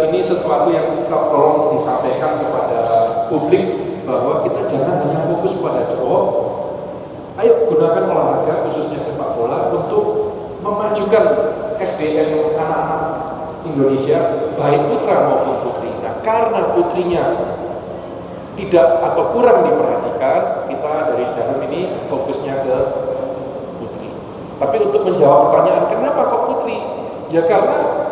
ini sesuatu yang tolong disampaikan kepada publik bahwa kita jangan hanya fokus pada cowok. Ayo gunakan olahraga khususnya sepak bola untuk memajukan SDM anak-anak Indonesia baik putra maupun putri. Nah, karena putrinya tidak atau kurang diperhatikan, kita dari Jarum ini fokusnya ke putri. Tapi untuk menjawab pertanyaan kenapa kok putri? Ya karena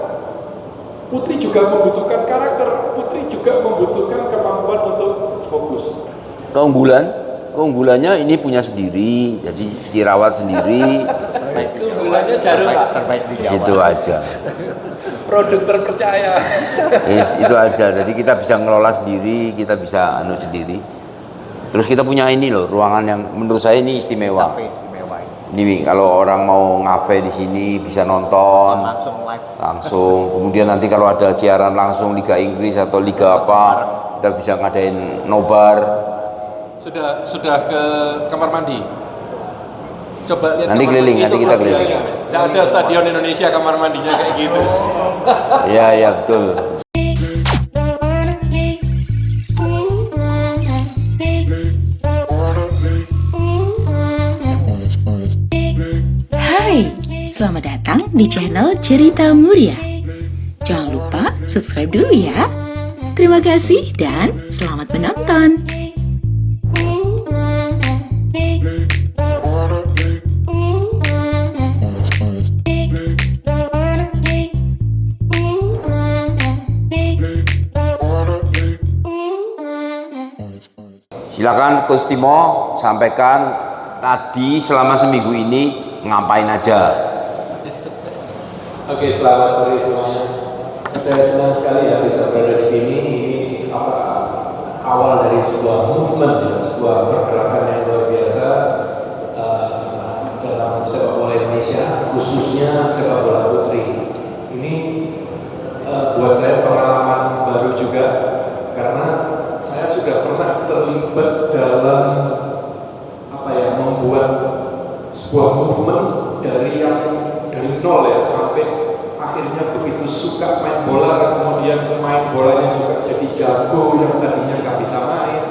putri juga membutuhkan karakter, putri juga membutuhkan kemampuan untuk fokus. Keunggulannya ini punya sendiri, jadi dirawat sendiri. Keunggulannya Jarum terbaik di Jawa. Itu aja. Produk terpercaya. Itu aja. Jadi kita bisa ngelola sendiri, kita bisa sendiri. Terus kita punya ini loh, ruangan yang menurut saya ini istimewa. Cafe istimewa Ini kalau orang mau ngafe di sini bisa nonton langsung live. Kemudian nanti kalau ada siaran langsung Liga Inggris atau Liga apa, kita bisa ngadain nobar. Sudah ke kamar mandi. Coba lihat Nanti keliling, nanti kita keliling. Tidak ada stadion Indonesia kamar mandinya kayak gitu. Iya betul. Hai, selamat datang di channel Cerita Muria. Jangan lupa subscribe dulu ya. Terima kasih dan selamat menonton. Silakan Coach Timo sampaikan tadi selama seminggu ini ngapain aja. Oke, selamat sore semuanya. Saya senang sekali ya bisa berada di sini. Ini awal dari sebuah movement, ya, sebuah pergerakan yang luar biasa dalam sepak bola Indonesia, khususnya sepak bola putri. Ini buat saya pengalaman baru juga karena saya sudah pernah terlibat dalam membuat sebuah movement dari nol ya sampai akhirnya begitu suka main bola, kemudian main bolanya juga jadi jago yang tadinya nggak bisa main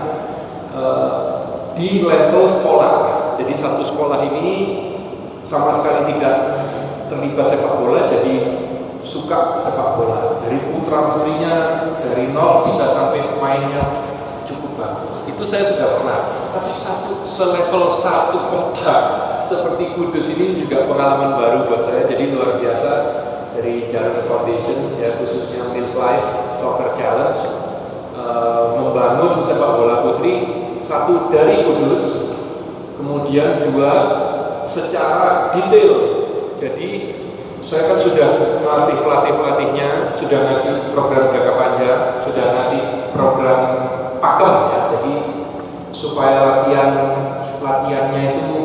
di level sekolah. Jadi satu sekolah ini sama sekali tidak terlibat sepak bola, jadi suka sepak bola. Dari putra putrinya dari nol bisa sampai mainnya cukup bagus. Itu saya sudah pernah. Tapi selevel satu kota seperti Kudus ini juga pengalaman baru buat saya. Jadi luar biasa dari Jarum Foundation ya, khususnya Milk Life Soccer Challenge membangun sepak bola putri, satu dari Kudus, kemudian dua secara detail. Jadi saya kan sudah melatih pelatih-pelatihnya, sudah ngasih program jangka panjang, sudah ngasih program pakem ya, jadi supaya latihannya itu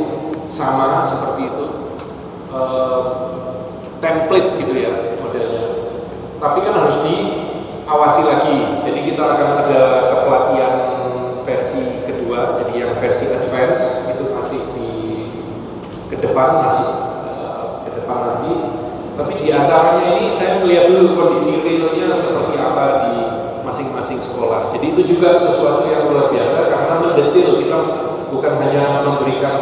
sama seperti itu, template gitu ya modelnya. Tapi kan harus diawasi lagi. Jadi kita akan ada pelatihan versi kedua, jadi yang versi advance itu masih ke depan nanti. Tapi di antaranya ini saya melihat dulu kondisi realnya seperti apa di masing-masing sekolah. Jadi itu juga sesuatu yang luar biasa karena mendetil, kita bukan hanya memberikan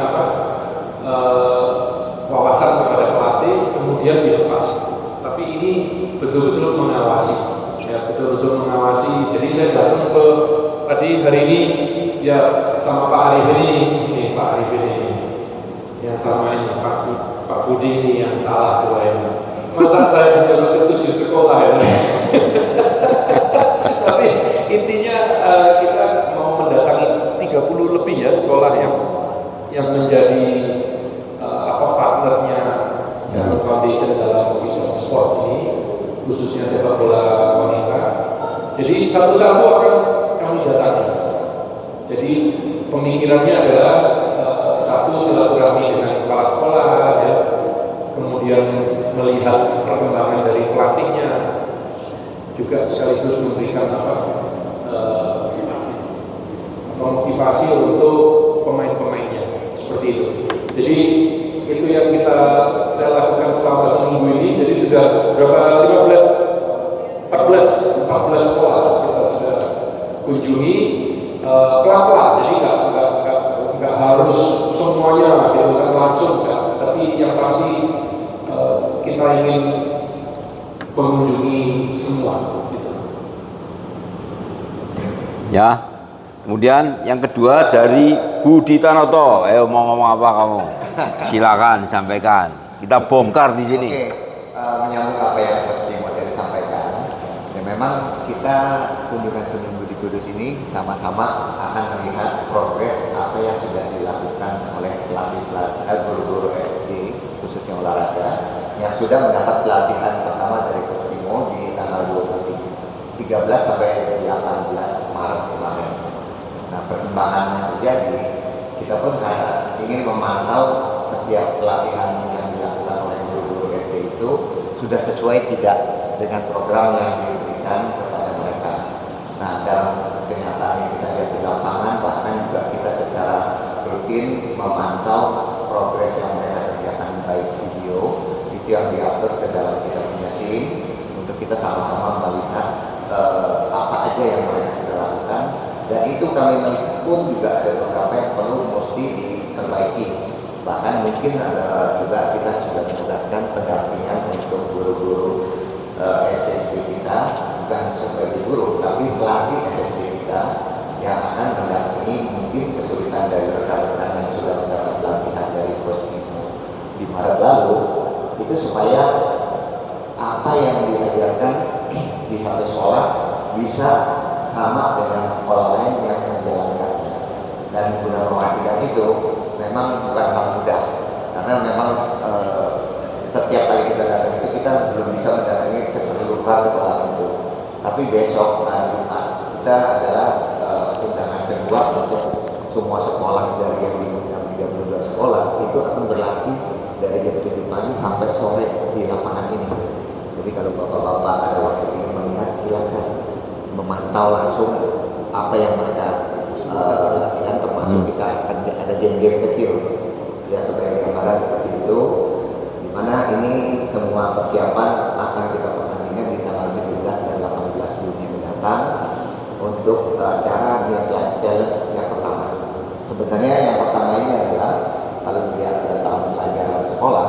wawasan kepada pelatih kemudian dilepas, tapi ini betul-betul mengawasi ya, betul-betul mengawasi. Jadi saya datang ke hari ini ya sama Pak Arif ini Pak Arif ini yang sama ini Pak Budi ini yang salah dua ini. Masa saya disuruh ke 7 sekolah ya. Tapi intinya kita mau mendatangi 30 lebih ya sekolah yang menjadi partnernya Jarum Foundation dalam bidang sport ini, khususnya sepak bola wanita. Jadi satu-satu akan kami datangi. Jadi pemikirannya adalah satu, silaturahmi dengan kepala sekolah ya, kemudian melihat perkembangan dari pelatihnya, juga sekaligus memberikan motivasi untuk pemain-pemainnya seperti itu. Jadi itu yang saya lakukan selama seminggu ini. Jadi sudah berapa, 14 14 sekolah kita sudah kunjungi pelan-pelan, jadi nggak harus semuanya gitu kan langsung enggak, tapi yang pasti kita ingin mengunjungi semua gitu. Ya. Kemudian yang kedua dari Budi Tanoto. Ayo mau ngomong apa kamu? Silakan disampaikan. Kita bongkar di sini. Oke, menyambung apa yang Mas Timo tadi sampaikan. Ya memang kita kunjungan seminggu di Kudus ini sama-sama akan melihat progres apa yang sudah dilakukan oleh guru-guru SD khususnya olahraga yang sudah mendapat pelatihan pertama dari Mas Timo di tanggal 13 sampai 18 Maret kemarin. Nah, perkembangan yang terjadi, kita pun ingin memantau setiap pelatihan yang dilakukan oleh guru-guru SD itu sudah sesuai tidak dengan program yang diberikan kepada mereka. Nah, dalam kenyataan yang kita lihat di lapangan, bahkan juga kita secara rutin memantau progres yang mereka kerjakan, baik video itu yang diatur ke dalam kita punya tim untuk kita sama-sama melihat apa aja yang mereka sudah lakukan. Dan itu kami melihat pun juga ada beberapa yang perlu mesti diperbaiki. Bahkan mungkin ada juga kita sudah menugaskan pendampingan untuk guru-guru SSB kita, bukan sebagai guru, tapi pelatih SSB kita yang akan mendampingi mungkin kesulitan dari rekan-rekan yang sudah mendapat pelatihan dari Coach Timo di Maret lalu, itu supaya apa yang diajarkan di satu sekolah bisa sama dengan sekolah lain yang menjalankannya. Dan guna memastikan itu memang bukan hal mudah, karena memang setiap kali kita datang itu kita belum bisa mendatangi keseluruhan sekolah itu. Tapi besok hari Jumat kita adalah undangan kedua untuk semua sekolah dari yang diundang 32 sekolah itu akan berlatih dari jam 7 pagi sampai sore di lapangan ini. Jadi kalau bapak-bapak ada waktu ingin melihat, silakan memantau langsung apa yang mereka latihan, termasuk kita akan ada game-game kecil ya sebagai gambaran seperti itu, dimana ini semua persiapan akan kita pertandingan di tanggal 17 dan 18 Juni mendatang untuk acara Midlife Challenge yang pertama. Sebenarnya yang pertama ini adalah kalau melihat tahun pelajaran sekolah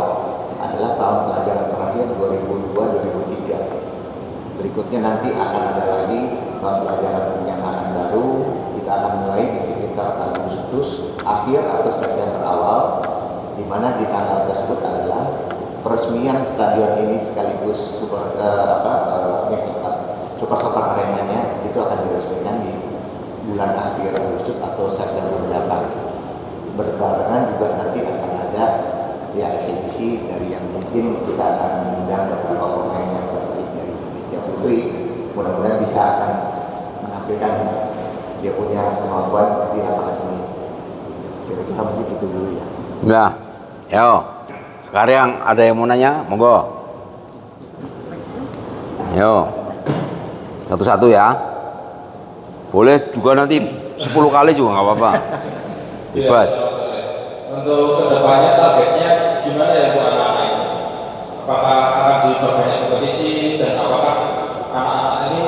adalah tahun pelajaran terakhir 2002-2003. Berikutnya nanti akan ada lagi tahun pelajaran yang akan baru. Kita akan mulai di sekitar Agustus akhir atau September awal, di mana di tanggal tersebut adalah peresmian stadion ini sekaligus Super Soccer Arena-nya itu akan diresmikan di bulan akhir Agustus atau September mendatang. Berbarengan juga nanti akan ada ya eksibisi dari yang mungkin kita akan mengundang beberapa pemain yang terbaik dari Indonesia Putri. Mudah-mudahan bisa akan menampilkan dia punya kemampuan di lapangan ini. Kira-kira mungkin itu dulu ya. Ya, yo. Sekarang ada yang mau nanya, monggo. Yo, satu-satu ya. Boleh juga nanti 10 kali juga nggak apa-apa. Bebas. Untuk kedepannya targetnya gimana ya bu anak-anak ini? Apakah akan diperbanyak kompetisi dan apakah anak-anak ini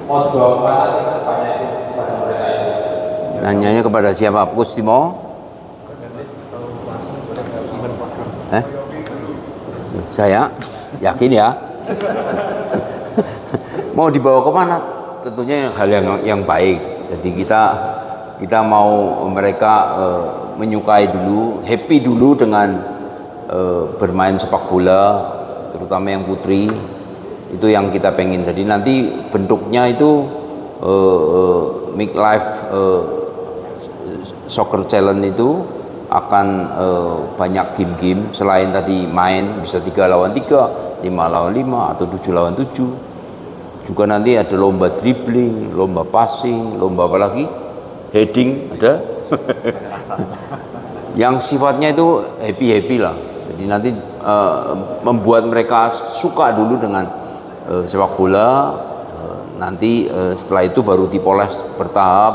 mau dibawa kemana sih kedepannya itu pada mereka itu? Nanyanya kepada siapa? Coach Timo? Saya yakin ya. Mau dibawa kemana? Tentunya hal yang baik. Jadi kita mau mereka menyukai dulu, happy dulu dengan bermain sepak bola, terutama yang putri. Itu yang kita pengen. Jadi nanti bentuknya itu Midlife Soccer Challenge itu akan banyak game-game selain tadi main bisa 3 lawan 3, 5 lawan 5 atau 7 lawan 7. Juga nanti ada lomba dribbling, lomba passing, lomba apa lagi? Heading ada. Yang sifatnya itu happy-happy lah. Jadi nanti membuat mereka suka dulu dengan sepak bola. Nanti setelah itu baru dipoles bertahap,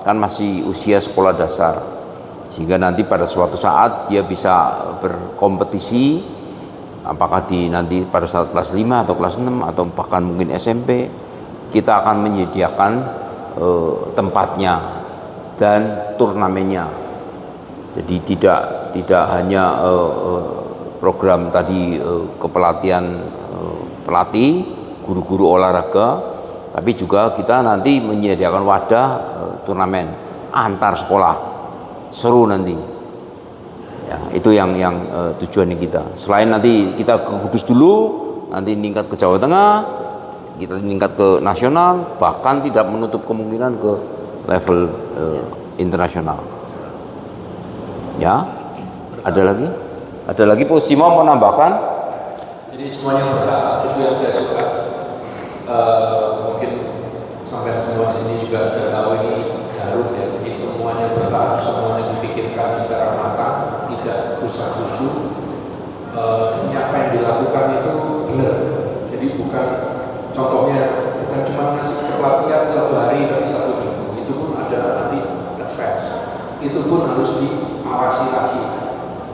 kan masih usia sekolah dasar. Sehingga nanti pada suatu saat dia bisa berkompetisi, apakah nanti pada saat kelas 5 atau kelas 6 atau bahkan mungkin SMP, kita akan menyediakan tempatnya dan turnamennya. Jadi tidak hanya program tadi kepelatihan pelatih, guru-guru olahraga, tapi juga kita nanti menyediakan wadah turnamen antar sekolah, seru nanti. Ya, itu yang tujuan kita. Selain nanti kita ke Kudus dulu, nanti meningkat ke Jawa Tengah, kita meningkat ke nasional, bahkan tidak menutup kemungkinan ke level internasional. Ya, ada lagi? Ada lagi Pak Simo mau menambahkan? Jadi semuanya bertahap, itu yang saya suka. Mungkin sampai semua di sini juga sudah tahu ini Jarum ya. Jadi semuanya bertahap, semuanya dipikirkan secara matang, tidak usah-usuh. Ini apa yang dilakukan itu benar. Jadi bukan contohnya bukan cuma ngasih pelatihan 1 hari tapi 1 minggu. Itu pun ada nanti advance. Itu pun harus diawasi lagi.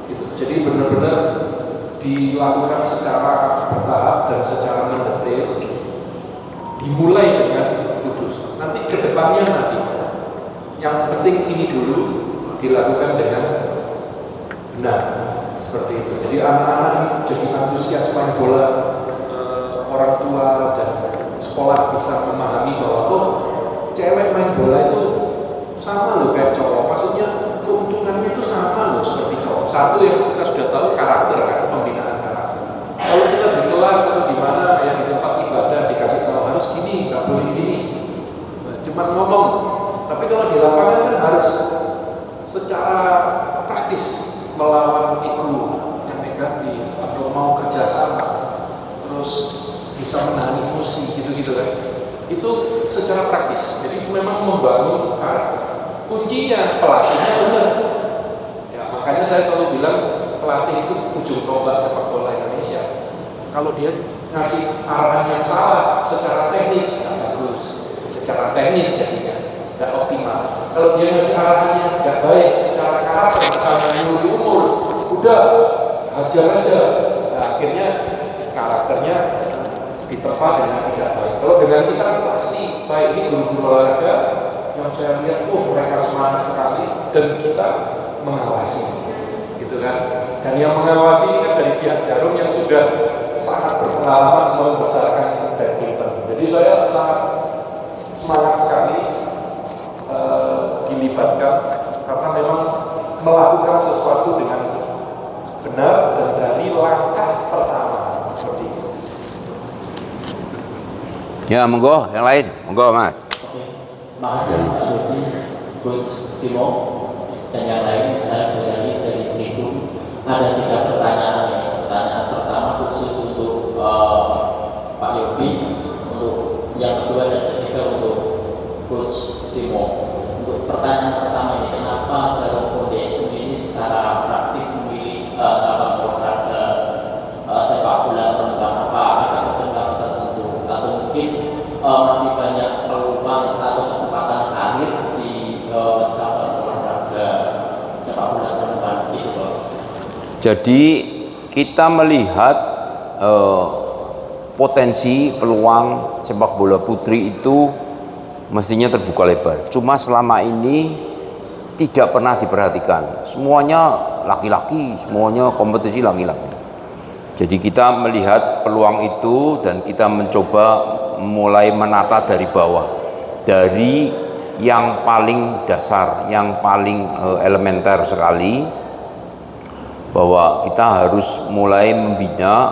Gitu. Jadi benar-benar dilakukan secara bertahap dan secara mendetail. Dimulai dengan Kudus. Nanti kedepannya nanti yang penting ini dulu dilakukan dengan benar seperti itu. Jadi anak-anak jadi antusias main bola, orang tua dan sekolah bisa memahami bahwa oh cewek main bola itu sama loh kayak cowok. Maksudnya keuntungannya itu sama loh seperti cowok. Satu yang kita sudah tahu karakter kan, pembinaan karakter. Kalau kita di kelas atau di mana yang di tempat ibadah dikasih tahu harus gini, nggak boleh gini, cuma ngomong. Tapi kalau di lapangan kan harus secara praktis melawan ego yang negatif atau mau kerjasama, terus bisa menahan emosi gitu-gitu kan. Itu secara praktis. Jadi memang membangun karakter. Kuncinya pelatihnya benar. Ya, makanya saya selalu bilang pelatih itu ujung tombak sepak bola Indonesia. Kalau dia ngasih arahan yang salah secara teknis nggak bagus, secara teknis jadinya nggak optimal. Kalau dia ngasih arahannya nggak baik secara karakter, misalnya nyuri umur, udah hajar aja. Nah, akhirnya karakternya diterpa dengan tidak baik. Kalau dengan kita pasti baik. Ini guru-guru olahraga yang saya lihat, mereka semangat sekali dan kita mengawasi, gitu kan. Dan yang mengawasi ini kan dari pihak Jarum yang sudah sangat berpengalaman membesarkan badminton. Jadi saya sangat semangat sekali dilibatkan karena memang melakukan sesuatu dengan benar dan dari langkah pertama seperti itu. Ya, monggo, yang lain, monggo Mas. Oke, makasih Pak Dodi, Coach Timo, dan yang lain. Saya beralih dari Tribun. Ada 3 pertanyaan ya. Pertanyaan pertama khusus untuk Pak Yopi, untuk yang kedua dan ketiga untuk Coach Timo. Untuk pertanyaan pertama ini, kenapa Jarum Foundation ini secara praktis memilih cabang olahraga sepak bola terbuka? Apa ada pertimbangan tertentu atau mungkin masih banyak peluang atau kesempatan akhir di cabang olahraga sepak bola terbuka itu, Pak? Jadi kita melihat potensi peluang sepak bola putri itu mestinya terbuka lebar. Cuma selama ini tidak pernah diperhatikan. Semuanya laki-laki, semuanya kompetisi laki-laki. Jadi kita melihat peluang itu dan kita mencoba mulai menata dari bawah, dari yang paling dasar, yang paling elementer sekali, bahwa kita harus mulai membina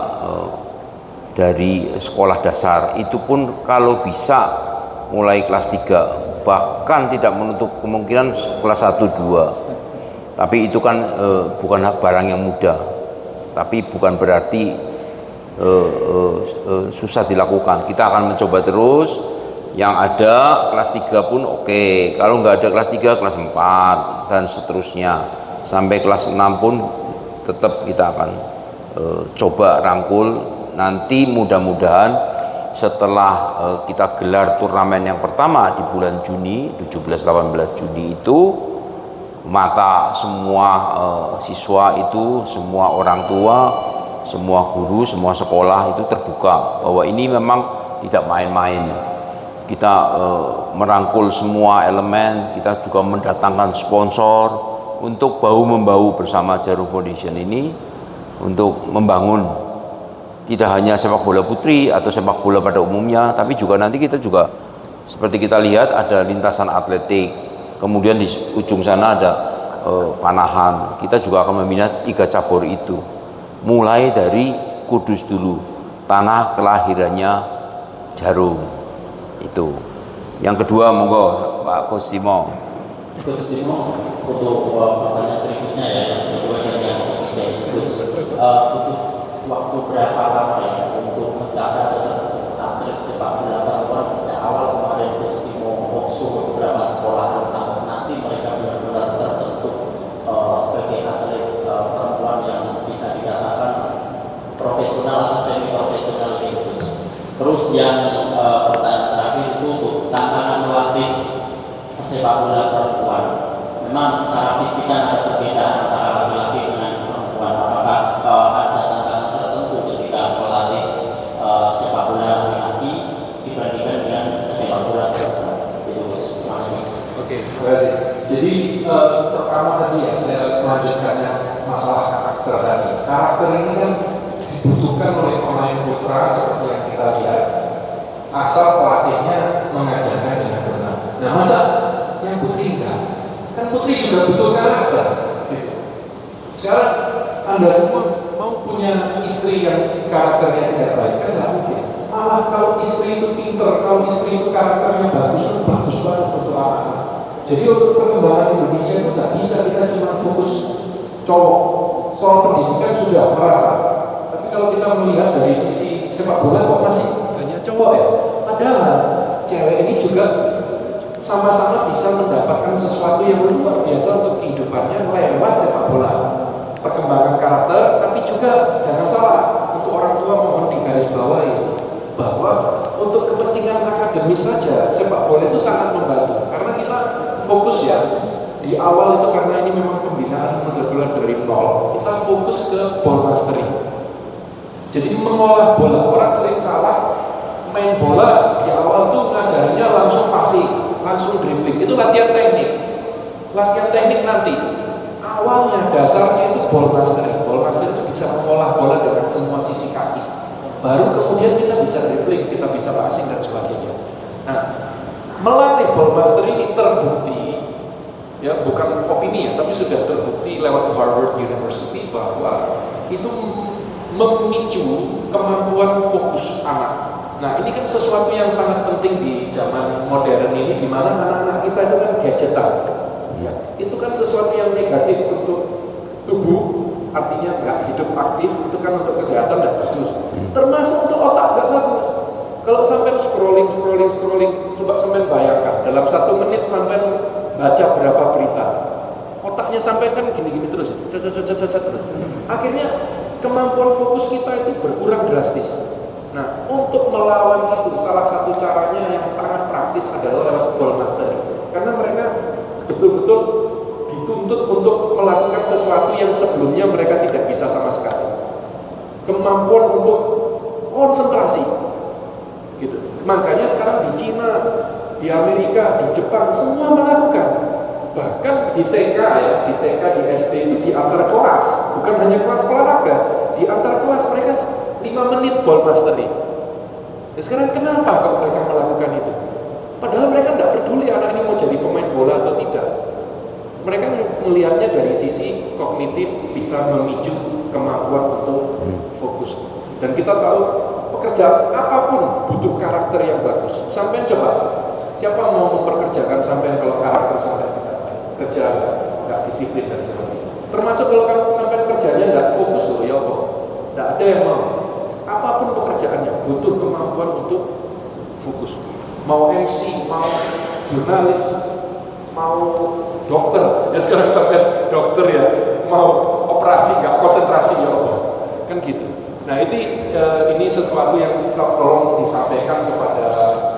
dari sekolah dasar. Itu pun kalau bisa mulai kelas 3, bahkan tidak menutup kemungkinan kelas 1, 2. Tapi itu kan bukan barang yang mudah, tapi bukan berarti susah dilakukan. Kita akan mencoba terus. Yang ada kelas 3 pun oke. Kalau nggak ada kelas 3, kelas 4 dan seterusnya sampai kelas 6 pun tetap kita akan coba rangkul. Nanti mudah-mudahan setelah kita gelar turnamen yang pertama di bulan Juni, 17-18 Juni itu, mata semua siswa itu, semua orang tua, semua guru, semua sekolah itu terbuka bahwa ini memang tidak main-main. kita merangkul semua elemen, kita juga mendatangkan sponsor untuk bahu-membahu bersama Jarum Foundation ini untuk membangun tidak hanya sepak bola putri atau sepak bola pada umumnya, tapi juga nanti kita juga seperti kita lihat ada lintasan atletik, kemudian di ujung sana ada panahan. Kita juga akan membina 3 cabur itu, mulai dari Kudus dulu, tanah kelahirannya Jarum itu. Yang kedua, monggo Pak Coach Timo. Coach Timo, untuk pertanyaan berikutnya ya, yang kedua dan yang ketiga itu butuh waktu berapa lama ya untuk mencapai atlet sepak bola perempuan sejak awal kemarin Coach Timo workshop beberapa sekolah sampai nanti mereka benar-benar terbentuk sebagai atlet perempuan yang bisa dikatakan profesional atau semi profesional itu. Terus yang pertanyaan terakhir itu untuk tantangan melatih sepak bola perempuan. Memang secara fisik kan ada perbedaan antara laki-laki dengan perempuan. Apakah ada tantangan tertentu ketika melatih sepak bola laki-laki dibandingkan dengan sepak bola perempuan? Itu terima kasih. Oke, terima kasih. Jadi pertama tadi ya saya melanjutkannya masalah karakter tadi. Karakter ini kan dibutuhkan oleh pemain putra seperti yang kita lihat, asal pelatihnya mengajarkan dengan benar. Nah, masa yang putri enggak? Kan putri juga butuh karakter. Gitu. Sekarang Anda semua mau punya istri yang karakternya tidak baik, kan nggak mungkin. Malah kalau istri itu pinter, kalau istri itu karakternya bagus, kan bagus banget untuk anak-anak. Jadi untuk perkembangan Indonesia itu nggak bisa kita cuma fokus cowok. Soal pendidikan sudah merata. Tapi kalau kita melihat dari sisi sepak bola kok masih banyak cowok ya. Padahal cewek ini juga sama-sama bisa mendapatkan sesuatu yang luar biasa untuk kehidupannya lewat sepak bola. Perkembangan karakter, tapi juga jangan salah, untuk orang tua mohon digarisbawahi bahwa untuk kepentingan akademis saja sepak bola itu sangat membantu. Karena kita fokus ya di awal itu, karena ini memang pembinaan benar-benar dari nol. Kita fokus ke ball mastery. Jadi mengolah bola. Orang sering salah main bola di awal tuh ngajarinnya langsung passing, langsung dribbling. Itu latihan teknik. Latihan teknik nanti. Awalnya dasarnya itu ball mastery. Ball mastery itu bisa mengolah bola dengan semua sisi kaki. Baru kemudian kita bisa dribbling, kita bisa passing dan sebagainya. Nah, melatih ball mastery ini terbukti, ya bukan opini ya, tapi sudah terbukti lewat Harvard University bahwa itu memicu kemampuan fokus anak. Nah, ini kan sesuatu yang sangat penting di zaman modern ini, di mana anak-anak kita itu kan gadgetan. Ya, itu kan sesuatu yang negatif untuk tubuh, artinya nggak hidup aktif, itu kan untuk kesehatan dan bagus. Termasuk untuk otak nggak bagus. Kalau sampai scrolling, coba sampai bayangkan dalam 1 menit sampai baca berapa berita, otaknya sampai kan gini-gini terus, akhirnya kemampuan fokus kita itu berkurang drastis. Nah, untuk melawan itu salah satu caranya yang sangat praktis adalah lewat ball mastery, karena mereka betul-betul dituntut untuk melakukan sesuatu yang sebelumnya mereka tidak bisa sama sekali. Kemampuan untuk konsentrasi, gitu. Makanya sekarang di Cina, di Amerika, di Jepang semua melakukan. Bahkan di TK ya, di TK, di SD itu di antar kelas, bukan hanya kelas olahraga, di antar kelas mereka 5 menit ball mastery. Nah, sekarang kenapa kok mereka melakukan itu? Padahal mereka tidak peduli anak ini mau jadi pemain bola atau tidak. Mereka melihatnya dari sisi kognitif, bisa memicu kemampuan untuk fokus. Dan kita tahu pekerjaan apapun butuh karakter yang bagus. Sampai coba, siapa mau memperkerjakan sampai kalau karakter sampai kerja nggak disiplin dan sebagainya. Termasuk kalau kamu sampai kerjanya nggak fokus loh, ya kok nggak ada yang mau. Apapun pekerjaannya butuh kemampuan untuk fokus. Mau MC, mau jurnalis, mau dokter. Ya sekarang sampai dokter ya, mau operasi nggak konsentrasi ya Allah. Kan gitu. Nah ini sesuatu yang tolong disampaikan kepada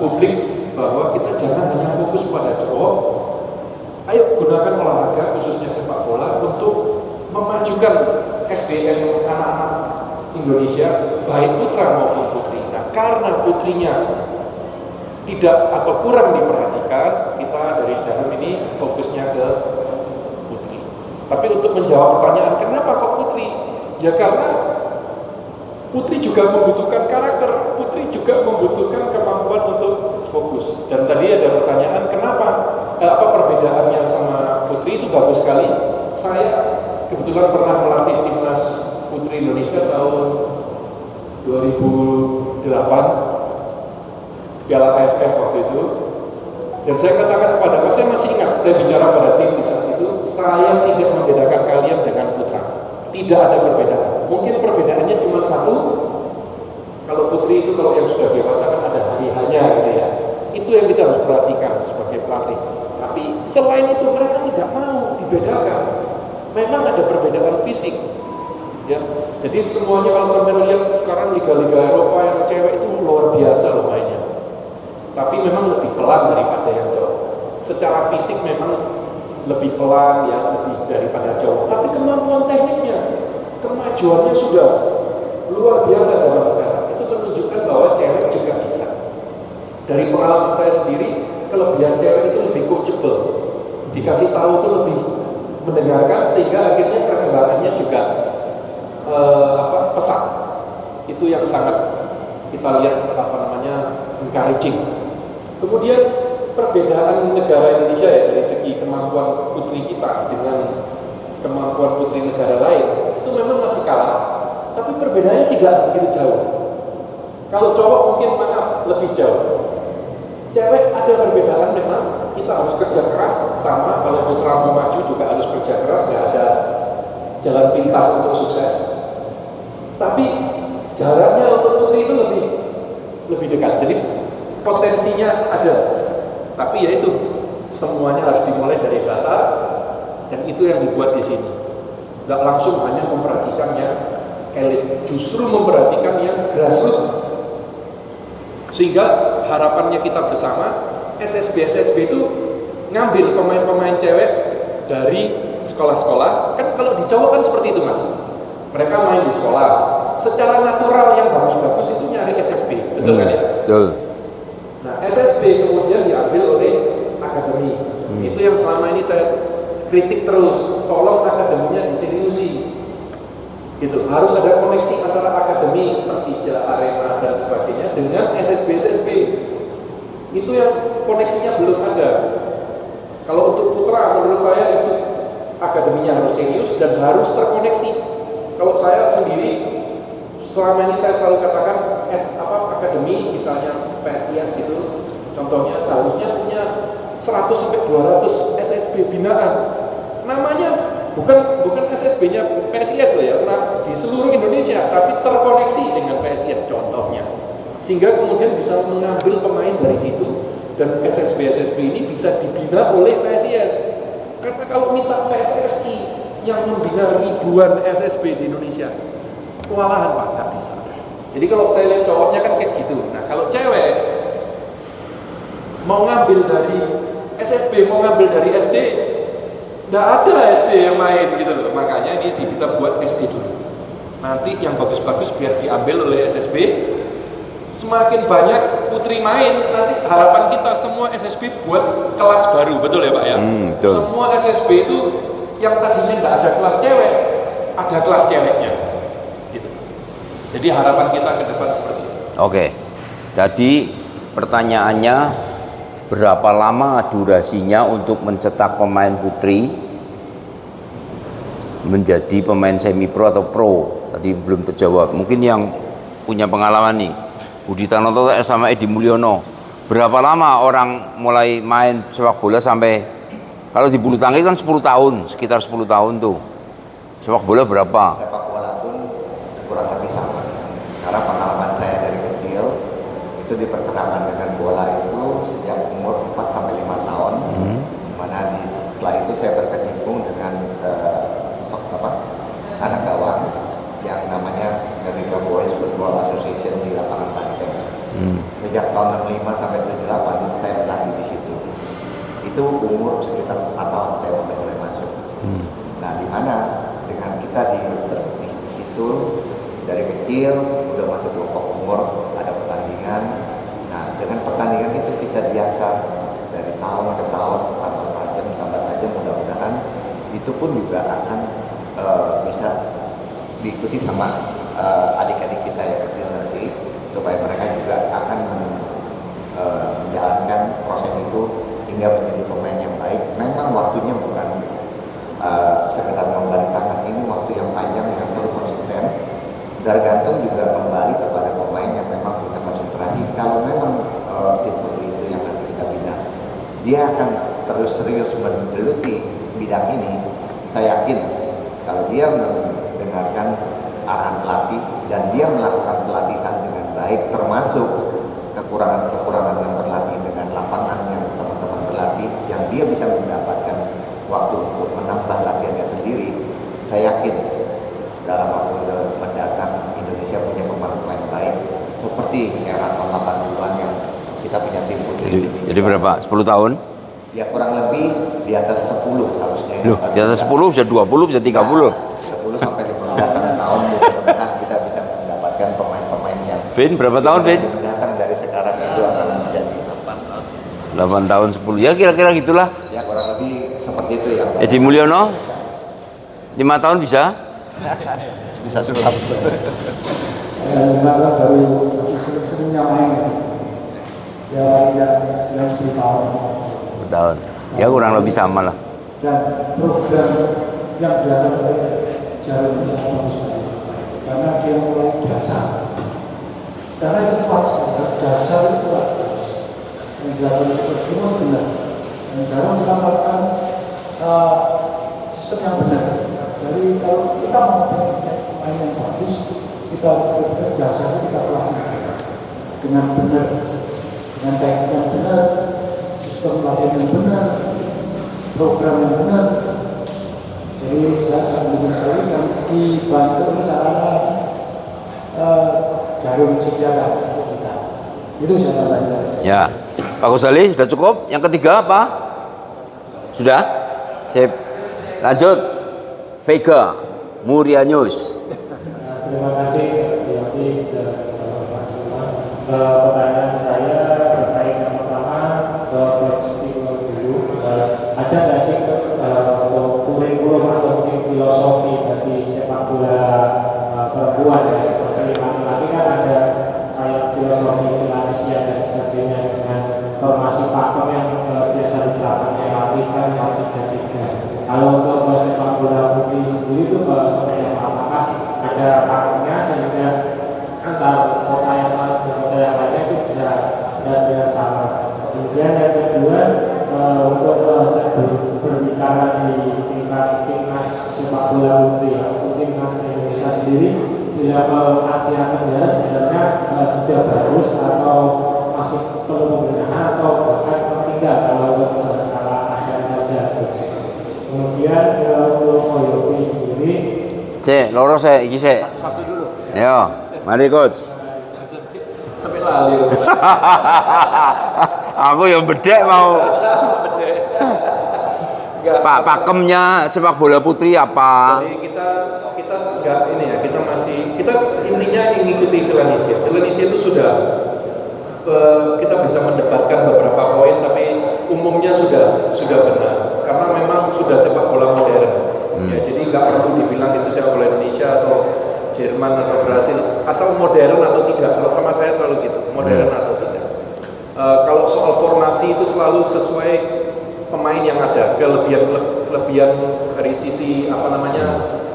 publik bahwa kita jangan hanya fokus pada cowok. Ayo gunakan olahraga khususnya sepak bola untuk memajukan SDM anak-anak Indonesia, baik putra maupun putri. Nah, karena putrinya tidak atau kurang diperhatikan, kita dari Jarum ini fokusnya ke putri. Tapi untuk menjawab pertanyaan kenapa kok putri? Ya karena putri juga membutuhkan karakter, putri juga membutuhkan kemampuan untuk fokus. Dan tadi ada pertanyaan kenapa apa perbedaannya sama putri, itu bagus sekali. Saya kebetulan pernah melatih timnas putri Indonesia tahun 2008 Piala AFF waktu itu. Dan saya katakan kepada saya masih ingat, saya bicara pada tim di saat itu, saya tidak membedakan kalian dengan putra. Tidak ada perbedaan. Mungkin perbedaannya cuma satu. Kalau putri itu kalau yang sudah dewasa kan ada hari-harinya gitu ya. Itu yang kita harus perhatikan sebagai pelatih. Tapi selain itu mereka tidak mau dibedakan. Memang ada perbedaan fisik. Ya. Jadi semuanya kalau sampai lihat sekarang liga-liga Eropa yang cewek itu luar biasa loh mainnya. Tapi memang lebih pelan daripada yang cowok. Secara fisik memang lebih pelan ya, lebih daripada cowok. Tapi kemampuan tekniknya, kemajuannya sudah luar biasa zaman sekarang. Itu menunjukkan bahwa cewek juga bisa. Dari pengalaman saya sendiri, kelebihan cewek itu lebih coachable. Dikasih tahu itu lebih mendengarkan sehingga akhirnya perkembangannya juga pesat. Itu yang sangat kita lihat encouraging. Kemudian perbedaan negara Indonesia ya dari segi kemampuan putri kita dengan kemampuan putri negara lain itu memang masih kalah, tapi perbedaannya tidak begitu jauh. Kalau cowok mungkin lebih jauh. Cewek ada perbedaan memang, kita harus kerja keras sama. Kalau putra mau maju juga harus kerja keras, nggak ada jalan pintas untuk sukses. Tapi jaraknya untuk putri itu lebih dekat. Jadi potensinya ada. Tapi ya itu semuanya harus dimulai dari dasar, dan itu yang dibuat di sini. Nggak langsung hanya memperhatikan yang elit, justru memperhatikan yang grassroots. Sehingga harapannya kita bersama SSB itu ngambil pemain-pemain cewek dari sekolah-sekolah. Kan kalau di cowok kan seperti itu mas, mereka main di sekolah secara natural, yang bagus-bagus itu nyari SSB, betul kan ya? Betul. Nah SSB kemudian diambil oleh akademi. Itu yang selama ini saya kritik terus, tolong akademinya diseriusi. Gitu. Harus ada koneksi antara akademi, Persija, Arema dan sebagainya dengan SSB. Itu yang koneksinya belum ada. Kalau untuk putra menurut saya itu akademinya harus serius dan harus terkoneksi. Kalau saya sendiri selama ini saya selalu katakan akademi misalnya PSIS gitu, contohnya seharusnya punya 100 sampai 200 SSB binaan. Namanya bukan SSB-nya PSIS loh ya, karena di seluruh Indonesia, tapi terkoneksi dengan PSIS contohnya. Sehingga kemudian bisa mengambil pemain dari situ, dan SSB ini bisa dibina oleh PSIS. Karena kalau minta PSSI yang membina ribuan SSB di Indonesia, kewalahan Pak, nggak bisa. Jadi kalau saya lihat cowoknya kan kayak gitu. Nah kalau cewek mau ngambil dari SSB, mau ngambil dari SD, nggak ada SD yang main gitu loh. Makanya ini kita buat SD dulu. Nanti yang bagus-bagus biar diambil oleh SSB. Semakin banyak putri main, nanti harapan kita semua SSB buat kelas baru, betul ya Pak ya? Betul. Semua SSB itu yang tadinya nggak ada kelas cewek, ada kelas ceweknya. Gitu. Jadi harapan kita ke depan seperti itu. Oke. Jadi pertanyaannya, berapa lama durasinya untuk mencetak pemain putri menjadi pemain semi pro atau pro? Tadi belum terjawab. Mungkin yang punya pengalaman nih, Budi Tanoto sama Edi Mulyono, berapa lama orang mulai main sepak bola sampai, kalau di bulu tangkis kan 10 tahun, sekitar 10 tahun tuh. Sepak bola berapa? Sepak bola pun kurang lebih sama. Karena pengalaman saya dari kecil itu diperkenalkan dengan bola itu sejak umur 4 sampai 5 tahun. Mana setelah itu saya berkecimpung dengan anak gawang yang namanya Indonesia Boys Football Association di lapangan Banteng. Sejak tahun 65 sampai 78 saya berlatih di situ. Itu umur sekitar 4 tahun saya mulai masuk. Nah, di mana dengan kita di situ dari kecil udah masuk kelompok umur, ada pertandingan. Nah, dengan pertandingan itu pun juga akan bisa diikuti sama adik-adik kita yang kecil nanti, supaya mereka juga akan menjalankan proses itu hingga menjadi pemain yang baik. Memang waktunya bukan sekedar membalik tangan, ini waktu yang panjang yang perlu konsisten. Tergantung juga kembali kepada pemain yang memang punya konsentrasi. Kalau memang tim putri itu yang nanti kita bina, dia akan terus serius menggeluti bidang ini. Saya yakin kalau dia mendengarkan arahan pelatih dan dia melakukan pelatihan dengan baik, termasuk kekurangan-kekurangan yang berlatih dengan lapangan yang teman-teman berlatih, yang dia bisa mendapatkan waktu untuk menambah latihannya sendiri, saya yakin dalam waktu mendatang Indonesia punya pemain-pemain baik seperti era tahun 80-an yang kita punya tim putri. Jadi berapa? 10 tahun? Ya kurang lebih di atas 10 harusnya. Loh, di atas 10 bisa 20, bisa 30. 10 sampai 15 tahun mudah-mudahan kita bisa mendapatkan pemain-pemain yang Vin, berapa tahun Vin? datang dari sekarang itu akan menjadi 8 tahun 10, ya kira-kira gitulah. ya kurang lebih seperti itu ya. Edi Mulyono 5 tahun bisa? Bisa sulap. Lembaga baru masih sering-seringnya main ya 9-10 tahun. Tahun. Ya kurang lebih sama lah. Dan program yang dilakukan oleh Jarum sangat bagus sekali, karena dia mulai dasar, karena itu kuat sekali, dasar itu kuat yang dilakukan itu semua benar, dan Jarum menampilkan sistem yang benar. Jadi kalau kita mau pemain yang bagus, kita benar dasar kita pelajari dengan benar, dengan teknik yang benar, sistem pelatihan yang benar, program yang benar. Jadi saya sangat mendukung sekali dan dibantu sarana Jarum Cipta kita. Itu saya baca. Ya, Pak Kusali sudah cukup. Yang ketiga apa? Sudah? Sip. Lanjut. Vega Muria News. Terima kasih Yofi dan Pak Sultan. Pertanyaan saya terkait yang pertama ke Coach Timo dulu. Ada nggak sih kurikulum atau filosofi bagi sepak bola perempuan ya, seperti laki-laki kan ada kayak filosofi Philadelphia dan sebagainya dengan formasi pakem yang biasa diterapkan relatif kan 4-3-3. Kalau untuk sepak bola putri sendiri itu seperti apakah ada pakemnya sehingga antar kota yang satu dan kota yang lainnya itu bisa sama. Kemudian yang kedua, untuk berbicara di tingkat timnas sepak bola putri atau timnas Indonesia sendiri di level Asia Tenggara sebenarnya sudah bagus atau masih perlu pembenahan atau bahkan tertinggal kalau untuk skala Asia saja. Kemudian untuk Yofi sendiri, Loro iki Satu dulu. Ayo, mari coach. Sampai lali. Aku yang bedek mau. Pak pakemnya sepak bola putri apa? Jadi kita enggak ini ya, kita intinya mengikuti Philadelphia. Philadelphia itu sudah kita bisa mendebatkan beberapa poin, tapi umumnya sudah benar karena memang sudah sepak bola modern. Ya, jadi nggak perlu dibilang itu sepak bola Indonesia atau Jerman atau Brasil, asal modern atau tidak. Kalau sama saya selalu gitu, modern atau tidak. Kalau soal formasi itu selalu sesuai pemain yang ada, kelebihan dari sisi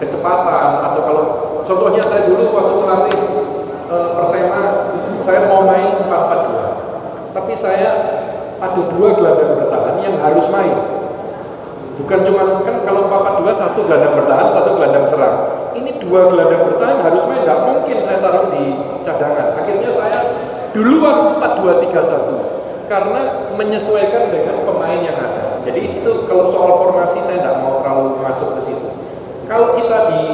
kecepatan, atau kalau contohnya saya dulu waktu melatih Persema, saya mau main 4-4-2, tapi saya ada 2 gelandang bertahan yang harus main. Bukan cuma kan kalau 4-4-2 1 gelandang bertahan, 1 gelandang serang. Ini 2 gelandang bertahan harus main, nggak mungkin saya taruh di cadangan. Akhirnya saya duluan 4-2-3-1 karena menyesuaikan dengan pemain yang ada. Jadi itu kalau soal formasi saya nggak mau terlalu masuk ke situ. Kalau kita di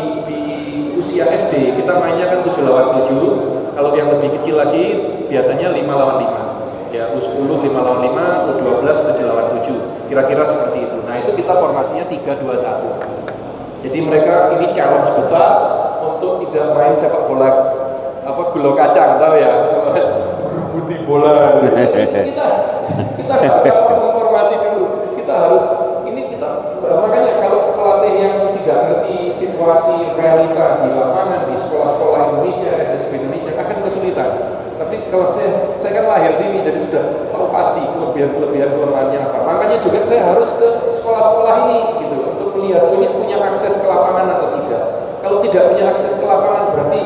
usia SD kita mainnya kan 7 lawan 7. Kalau yang lebih kecil lagi biasanya 5 lawan 5. Ya U10 5 lawan 5, U12 7 lawan 7. Kira-kira seperti itu. Nah, itu kita formasinya 3-2-1. Jadi mereka ini challenge besar untuk tidak main sepak bola gulo kacang, tahu ya? Berebut bola. Kita nggak usah formasi dulu. Kita harus makanya kalau pelatih yang lahir sini, jadi sudah tahu pasti kelebihan kelemahannya apa. Makanya juga saya harus ke sekolah-sekolah ini gitu untuk melihat ini punya akses ke lapangan atau tidak. Kalau tidak punya akses ke lapangan berarti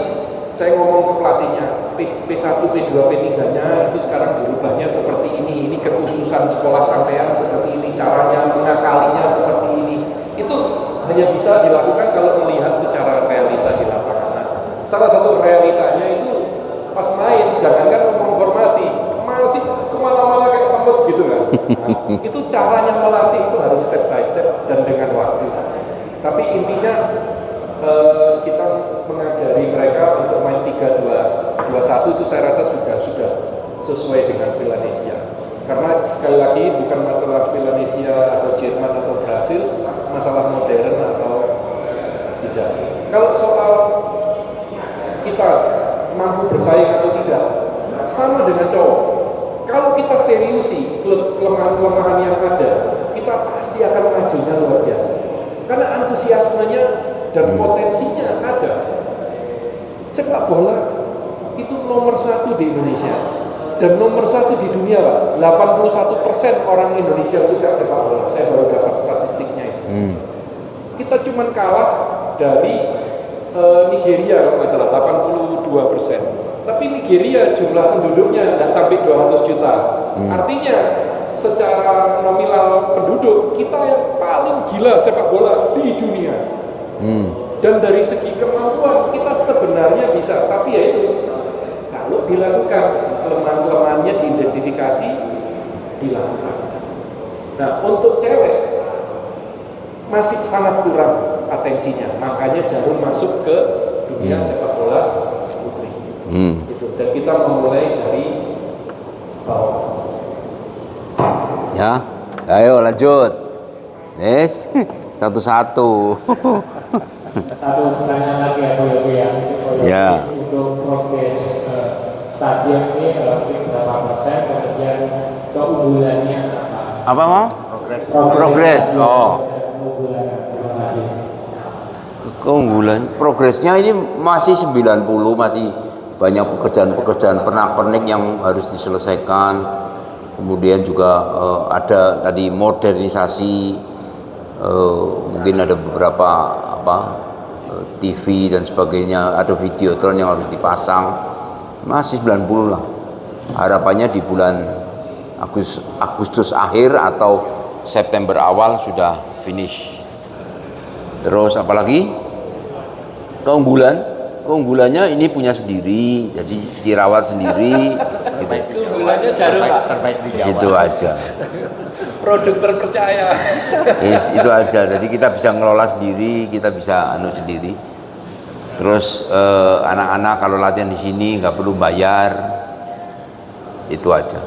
saya ngomong ke pelatihnya P1, P2, P3-nya itu sekarang dirubahnya seperti ini kekhususan sekolah sampean seperti ini, caranya mengakalinya seperti ini. Itu hanya bisa dilakukan kalau melihat secara realita di lapangan. Nah, salah satu realitanya itu pas main, jangankan ngomong formasi, masih kemana-mana kayak sempet gitu kan. Nah, itu caranya melatih itu harus step by step dan dengan waktu. Tapi intinya kita mengajari mereka untuk main 3-2-1 itu saya rasa sudah sesuai dengan Villanesia. Karena sekali lagi bukan masalah Villanesia atau Jerman atau Brasil, masalah modern atau tidak. Kalau soal kita mampu bersaing atau tidak, sama dengan cowok. Kalau kita seriusi kelemahan-kelemahan yang ada, kita pasti akan majunya luar biasa. Karena antusiasmenya dan potensinya ada. Sepak bola itu nomor 1 di Indonesia dan nomor 1 di dunia, Pak. 81% orang Indonesia suka sepak bola. Saya baru dapat statistiknya itu. Kita cuma kalah dari Nigeria kalau nggak salah 82%. Tapi Nigeria jumlah penduduknya tidak sampai 200 juta. Artinya secara nominal penduduk kita yang paling gila sepak bola di dunia. Dan dari segi kemampuan kita sebenarnya bisa, tapi ya itu kalau dilakukan kelemahan-kelemahannya diidentifikasi, dilakukan. Nah, untuk cewek masih sangat kurang atensinya, makanya Jarum masuk ke dunia sepak bola putri. Gitu. Dan kita memulai dari bawah. Ya, ayo lanjut. Yes, satu-satu. Satu pertanyaan lagi ya. Untuk progres stadion ini berapa persen, kemudian keunggulannya apa? Apa mau? Progres. Oh. Keunggulan, progresnya ini masih 90, masih banyak pekerjaan-pekerjaan pernak-pernik yang harus diselesaikan. Kemudian juga ada tadi modernisasi, mungkin ada beberapa TV dan sebagainya, ada videotron yang harus dipasang. Masih 90 lah. Harapannya di bulan Agustus akhir atau September awal sudah finish. Terus apalagi keunggulannya ini punya sendiri, jadi dirawat sendiri gitu. Keunggulannya Jarum, Pak. Terbaik di Jawa. Itu aja. Produk terpercaya. Itu aja. Jadi kita bisa ngelola sendiri, kita bisa sendiri. Terus anak-anak kalau latihan di sini nggak perlu bayar. Itu aja.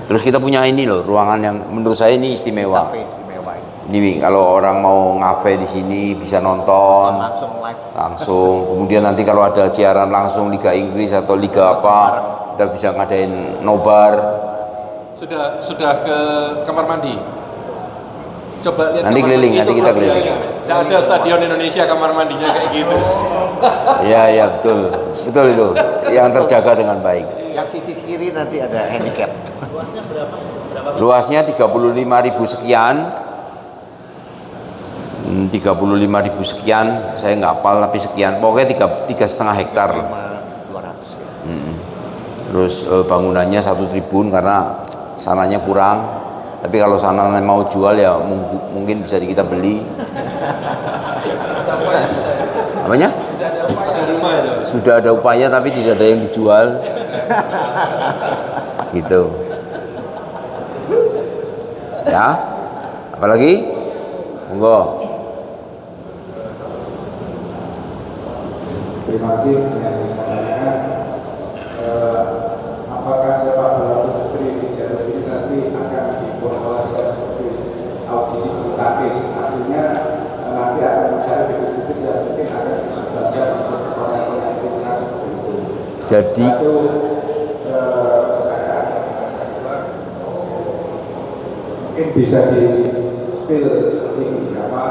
Terus kita punya ini loh, ruangan yang menurut saya ini istimewa. Cafe istimewa ini. Ini kalau orang mau ngafe di sini bisa nonton Langsung live. langsung. Kemudian nanti kalau ada siaran langsung Liga Inggris atau Liga apa, kita bisa ngadain nobar. Sudah ke kamar mandi. Coba lihat Nanti kamar keliling, mandi nanti itu kita kelebihannya. keliling. Tidak ada stadion Indonesia kamar mandinya kayak gitu. Iya betul itu yang terjaga dengan baik. Yang sisi kiri nanti ada handicap. Luasnya 35.000 sekian. 35.000 sekian, saya nggak hafal tapi sekian. Pokoknya 3,5 hektar. 200 ya. Terus bangunannya 1 tribun karena sananya kurang. Tapi kalau sananya mau jual ya mungkin bisa kita beli. Apanya? Sudah ada upaya tapi tidak ada yang dijual. Gitu. Ya. Apalagi? Monggo. Terima kasih yang disampaikan. Apakah sepak bola putri di Jarum ini nanti akan diformulasikan seperti audisi bulu tangkis? Artinya nanti akan mencari titik-titik yang mungkin akan disumbangkan untuk pertandingan timnas seperti itu. Jadi Satu, mungkin bisa di spill ini apa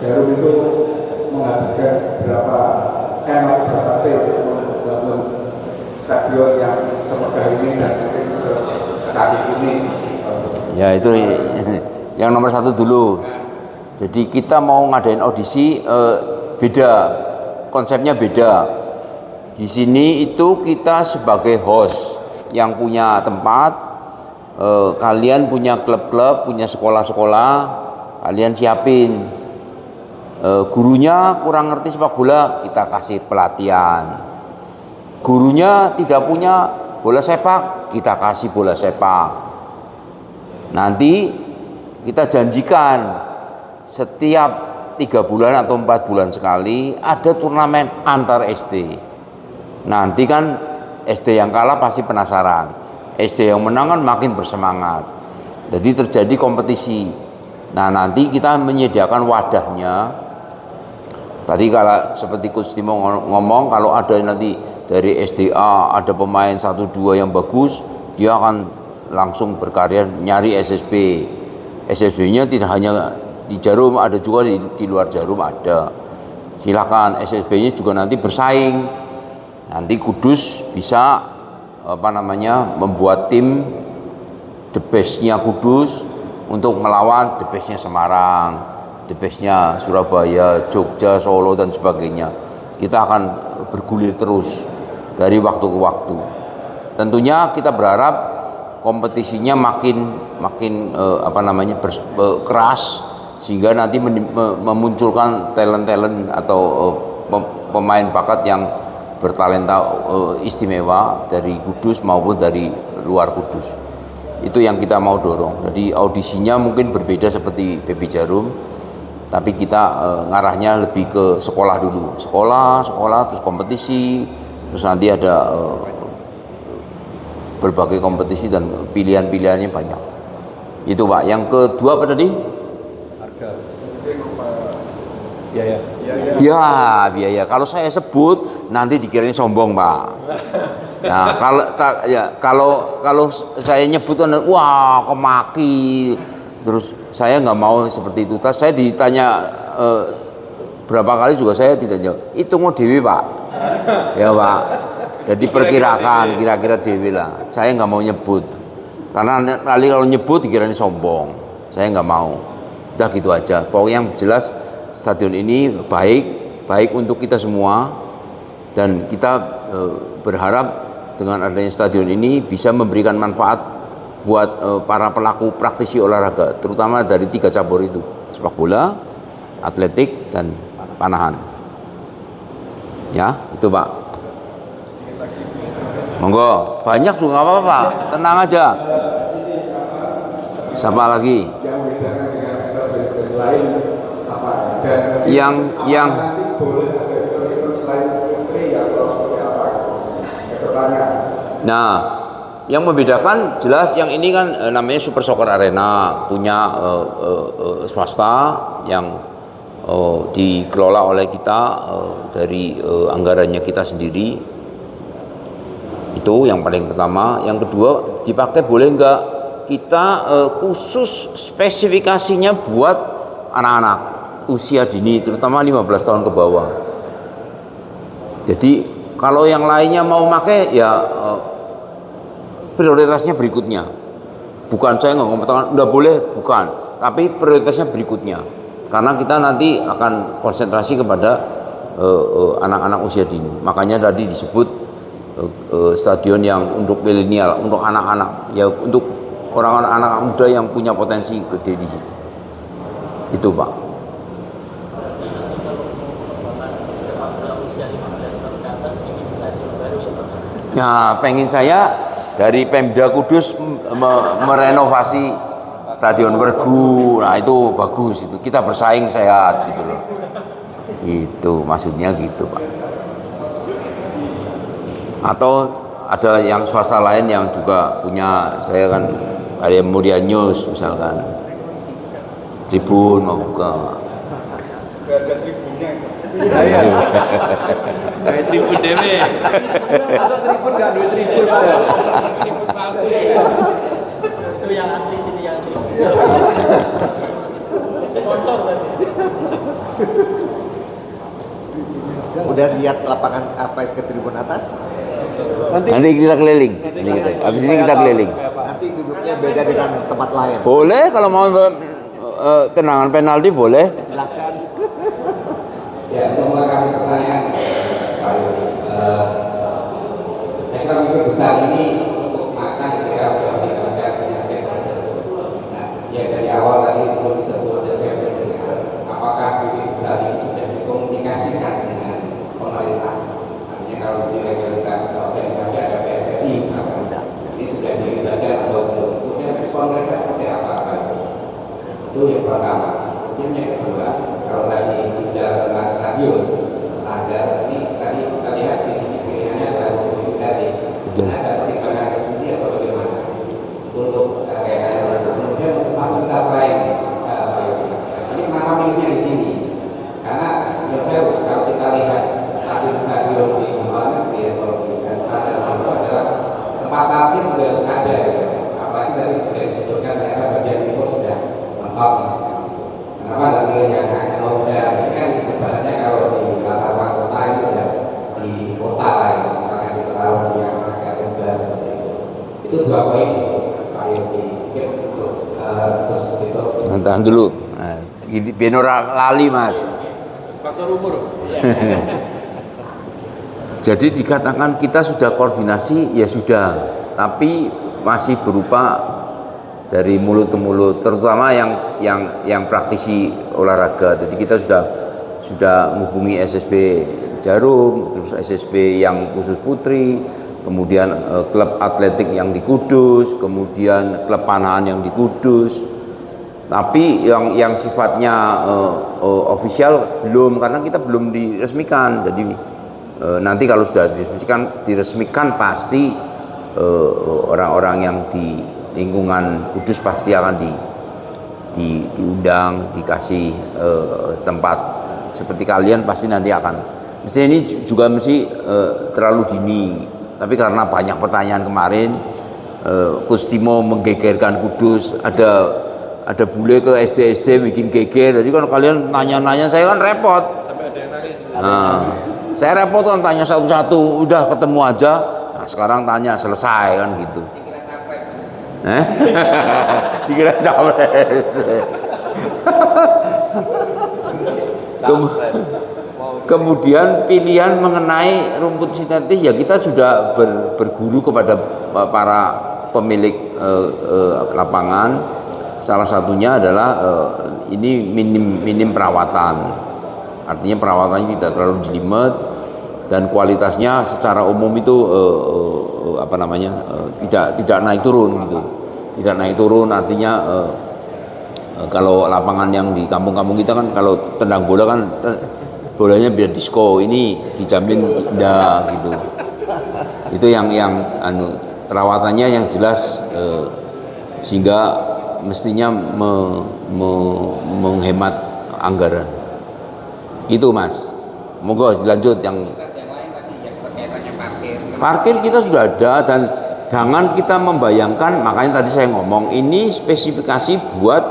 Jarum itu menghabiskan berapa T untuk membangun stadion yang semegah ini dan mungkin secanggih ini. Ya itu yang nomor satu dulu. Jadi kita mau ngadain audisi beda, konsepnya beda. Di sini itu kita sebagai host yang punya tempat, kalian punya klub-klub, punya sekolah-sekolah, kalian siapin. Gurunya kurang ngerti sepak bola, kita kasih pelatihan. Gurunya tidak punya bola sepak, kita kasih bola sepak. Nanti kita janjikan setiap 3 bulan atau 4 bulan sekali ada turnamen antar SD. Nanti kan SD yang kalah pasti penasaran, SD yang menang kan makin bersemangat. Jadi terjadi kompetisi. Nah nanti kita menyediakan wadahnya. Tadi kalau seperti Coach Timo ngomong, kalau ada nanti dari SDA ada pemain 1-2 yang bagus, dia akan langsung berkarya nyari SSB. SSB-nya tidak hanya di Jarum, ada juga di luar Jarum ada. Silakan SSB-nya juga nanti bersaing. Nanti Kudus bisa membuat tim the best-nya Kudus untuk melawan the best-nya Semarang, the best-nya Surabaya, Jogja, Solo dan sebagainya. Kita akan bergulir terus dari waktu ke waktu. Tentunya kita berharap kompetisinya makin keras sehingga nanti memunculkan talent-talent atau pemain bakat yang bertalenta istimewa dari Kudus maupun dari luar Kudus. Itu yang kita mau dorong. Jadi audisinya mungkin berbeda seperti PB Jarum, tapi kita ngarahnya lebih ke sekolah dulu. Sekolah terus kompetisi, terus nanti ada berbagai kompetisi dan pilihan-pilihannya banyak. Itu Pak. Yang kedua apa tadi? Harga. Biaya. Ya, biaya. Kalau saya sebut nanti dikirain sombong, Pak. Nah, kalau saya nyebutkan, wah, kemaki. Terus saya nggak mau seperti itu. Saya ditanya berapa kali juga saya ditanya, itu mau dewi Pak. Ya Pak. Jadi perkirakan kira-kira dewi lah. Saya nggak mau nyebut. Karena kali kalau nyebut dikirain sombong. Saya nggak mau. Udah gitu aja. Pokoknya yang jelas stadion ini baik untuk kita semua, dan kita berharap dengan adanya stadion ini bisa memberikan manfaat buat para pelaku praktisi olahraga, terutama dari 3 cabur itu, sepak bola, atletik, dan panahan. Ya, itu Pak. Monggo, banyak juga nggak apa-apa, tenang aja. Siapa lagi? Yang nah, yang membedakan jelas yang ini kan namanya Super Soccer Arena, punya swasta yang dikelola oleh kita dari anggarannya kita sendiri. Itu yang paling pertama. Yang kedua, dipakai boleh enggak? Kita khusus spesifikasinya buat anak-anak usia dini, terutama 15 tahun ke bawah. Jadi kalau yang lainnya mau pakai ya prioritasnya berikutnya. Bukan saya nggak ngomong nggak boleh, bukan. Tapi prioritasnya berikutnya. Karena kita nanti akan konsentrasi kepada anak-anak usia dini. Makanya tadi disebut stadion yang untuk milenial, untuk anak-anak, ya untuk orang-orang anak muda yang punya potensi gede di situ. Itu Pak. Nah, pengen saya dari Pemda Kudus merenovasi Stadion Wergu. Nah, itu bagus itu. Kita bersaing sehat gitu loh. Itu maksudnya gitu, Pak. Atau ada yang swasta lain yang juga punya, saya kan ada Muria News misalkan. Tribun mau buka. Ada tribunnya itu. Iya. Kayak tribun dewe. Masa tribun enggak duit tribun, Pak. Tribun palsu. Itu yang asli sini yang tribun. Sponsor tadi. Udah lihat lapangan apa ke tribun atas? Nanti kita keliling. Habis ini kita keliling. Nanti duduknya beda dengan tempat lain. Boleh kalau mau tendangan penalti boleh. Silakan. Ya, untuk melengkapi pertanyaan Pak Yudi, saya kira mimpi besar ini untuk makan ketika sudah ada penyakit. Nah, ya dari awal tadi belum disebut dan saya belum dengar apakah mimpi besar ini sudah dikomunikasikan dengan pemerintah. Artinya kalau di legalitas organisasi ada PSSI misalkan, ini sudah dilibatkan atau belum? Kemudian respon mereka seperti apa Pak Yudi? Itu yang pertama. Kemudian yang kedua, kalau tadi bicara tentang stadion standar, ini tadi kita lihat di sini pilihannya adalah komisi gratis. Ada pertimbangan resmi atau bagaimana untuk kaitannya? Kemudian untuk fasilitas lain, ini kenapa milihnya di sini? Karena menurut saya kalau kita lihat stadion-stadion di luar negeri atau di stadion itu adalah tempat parkir juga harus ada. Apalagi tadi sudah disebutkan daerah bagian timur sudah lengkap. Kenapa ada pilihan yang udah ini kan ibaratnya kalau di latar kota itu udah di kota lain, misalnya di tahun yang agak rendah seperti itu. Itu 2 poin Pak Yudi. Mungkin untuk terus itu. Tahan dulu. Nah, biar orang lali Mas. Faktor umur. Jadi dikatakan kita sudah koordinasi, ya sudah, tapi masih berupa dari mulut ke mulut, terutama yang praktisi olahraga. Jadi kita sudah menghubungi SSB Jarum, terus SSB yang khusus putri, kemudian klub atletik yang di Kudus, kemudian klub panahan yang di Kudus. Tapi yang sifatnya official belum, karena kita belum diresmikan. Jadi nanti kalau sudah diresmikan pasti orang-orang yang di lingkungan Kudus pasti akan diundang, dikasih tempat seperti kalian pasti nanti akan. Mesti ini juga terlalu dini. Tapi karena banyak pertanyaan kemarin, Coach Timo menggegerkan Kudus, ada bule ke SD bikin geger. Jadi kalau kalian nanya-nanya saya kan repot. Sampai ada yang nangis. Nah, saya repot kan tanya satu-satu, udah ketemu aja. Nah, sekarang tanya selesai kan gitu. Dikira capres. Kemudian pilihan mengenai rumput sintetis, ya kita sudah berguru kepada para pemilik lapangan. Salah satunya adalah ini minim perawatan. Artinya perawatannya tidak terlalu jelimet dan kualitasnya secara umum itu tidak naik turun gitu. Tidak naik turun artinya kalau lapangan yang di kampung-kampung kita kan kalau tendang bola kan bolanya biar disco, ini dijamin indah gitu. Itu yang perawatannya yang jelas sehingga mestinya menghemat anggaran. Itu Mas. Monggo dilanjut yang parkir kita sudah ada, dan jangan kita membayangkan, makanya tadi saya ngomong ini spesifikasi buat